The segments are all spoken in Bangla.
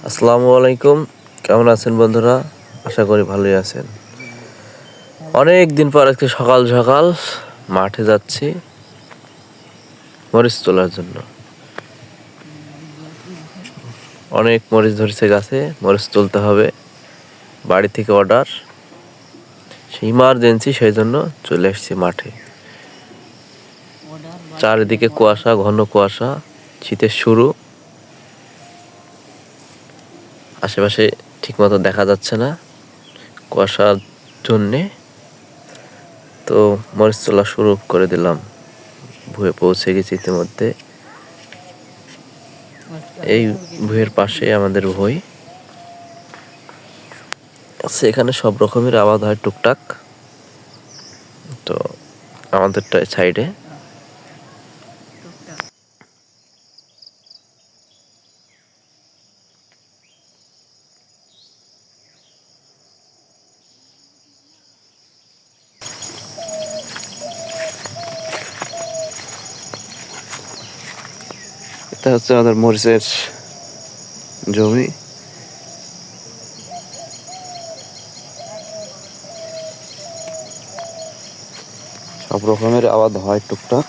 আসসালামু আলাইকুম। কেমন আছেন বন্ধুরা? আশা করি ভালোই আছেন। অনেক দিন পর আজকে সকাল সকাল মাঠে যাচ্ছি মরিচ তোলার জন্য। অনেক মরিচ ধরেছে গাছে, মরিচ তুলতে হবে। বাড়ি থেকে অর্ডার, ইমার্জেন্সি, সেই জন্য চলে এসেছি মাঠে। চারিদিকে কুয়াশা, ঘন কুয়াশা, শীতের শুরু। আশেপাশে ঠিকমতো দেখা যাচ্ছে না কুয়াশার জন্যে। তো মরিচ তোলা শুরু করে দিলাম। ভুঁয়ে পৌঁছে গেছি ইতিমধ্যে। এই ভুঁয়ের পাশে আমাদের ভুঁই আছে, এখানে সব রকমের আবাদ হয় টুকটাক। তো আমাদেরটা সাইডে। এটা হচ্ছে আমাদের মরিচের জমি। সব রকমের আবাদ হয় টুকটাক।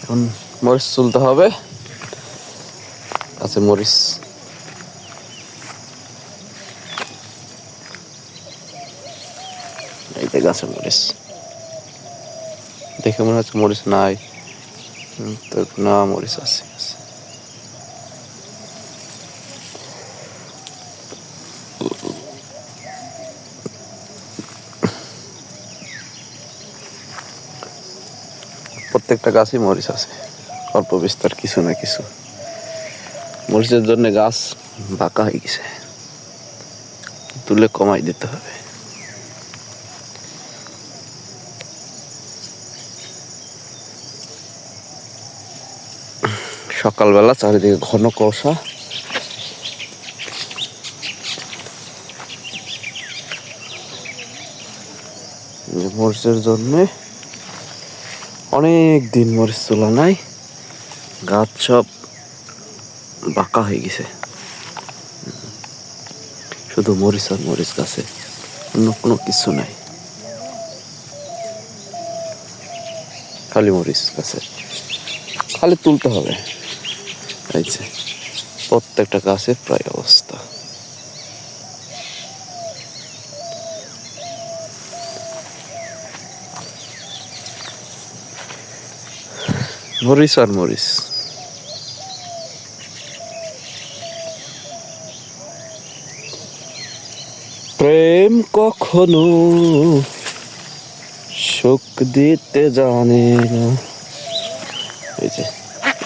এখন মরিচ তুলতে হবে। আছে মরিচ, এই যে গাছে মরিচ। দেখে মনে হচ্ছে মরিচ নাই, তো না, মরিচ আছে। প্রত্যেকটা গাছই মরিচ আছে, অল্প বিস্তর কিছু না কিছু। মরিচের জন্য গাছ বাঁকা হয়ে গেছে, তুলে কমাই দিতে হবে। সকালবেলা চারিদিকে ঘন কুয়াশা। মরিচের জন্য অনেক দিন মরিচ তোলা নাই, গাছ সব বাঁকা হয়ে গেছে। শুধু মরিচ আর মরিচ গাছে, অন্য কোনো কিছু নাই, খালি মরিচ গাছে। খালি তুলতে হবে। এই যে প্রত্যেকটা গাছের প্রায় অবস্থা। মরিচ আর মরিচ। প্রেম কখনো সুখ দিতে জানে না। এই যে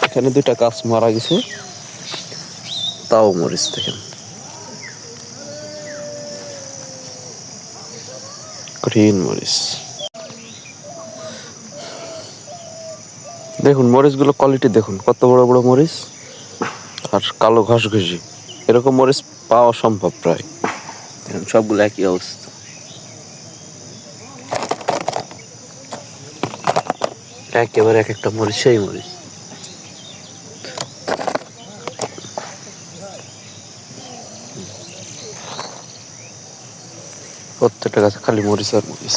এখানে দুইটা গাছ মারা গেছে, তাও মরিচ দেখেন, কঠিন মরিচ। দেখুন মরিচগুলো কোয়ালিটি দেখুন, কত বড় বড় মরিচ আর কালো ঘষঘষি। এরকম মরিচ পাওয়া সম্ভব প্রায়। সবগুলো একই অবস্থা। একেবারে এক একটা মরিচ সেই মরিচ। প্রত্যেকটা গাছে খালি মরিচ আর মরিচ।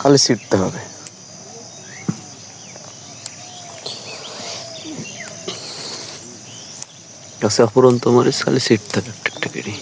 খালি ছিটতে হবে। গাছে অপরন্ত মরিচ, খালি ছিটতে হবে একটা করে।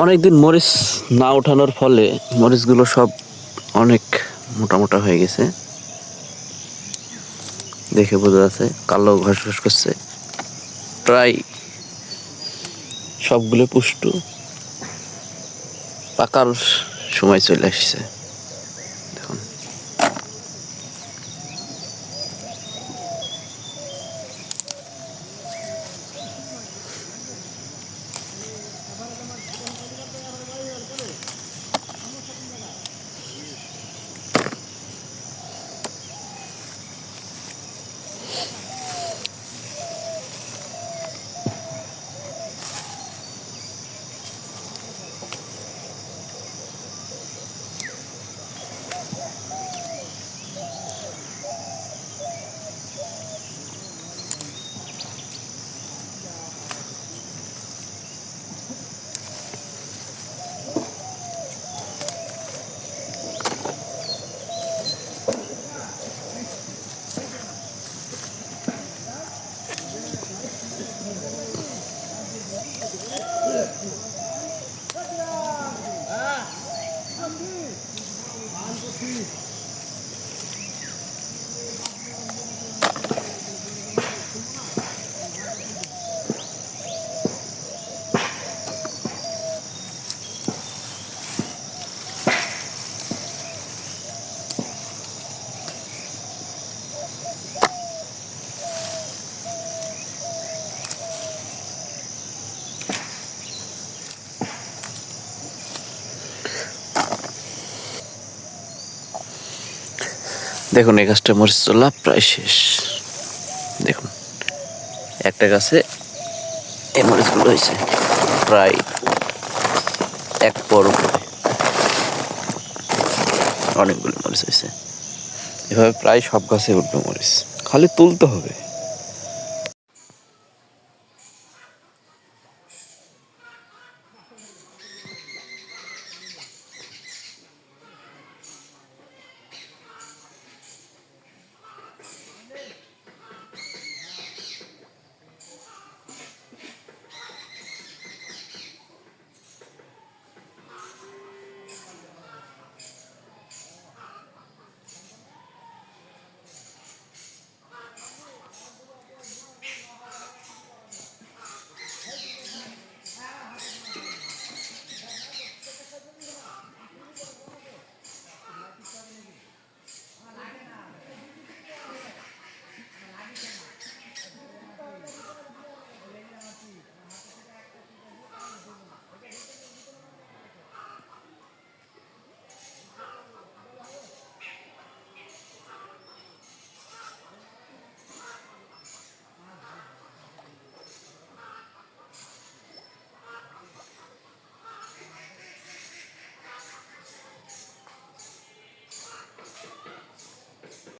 অনেকদিন মরিচ না ওঠানোর ফলে মরিচগুলো সব অনেক মোটা মোটা হয়ে গেছে। দেখে বোঝা যাচ্ছে কালো ঘাস ঘাস করছে, প্রায় সবগুলো পুষ্ট পাকার সময় চলে আসছে। দেখুন দেখুন এই গাছটা মরিচ তোলা প্রায় শেষ। দেখুন একটা গাছে এই মরিচগুলো হয়েছে প্রায় এক পর উপরে, অনেকগুলো মরিচ হয়েছে। এভাবে প্রায় সব গাছে উঠবে মরিচ, খালি তুলতে হবে।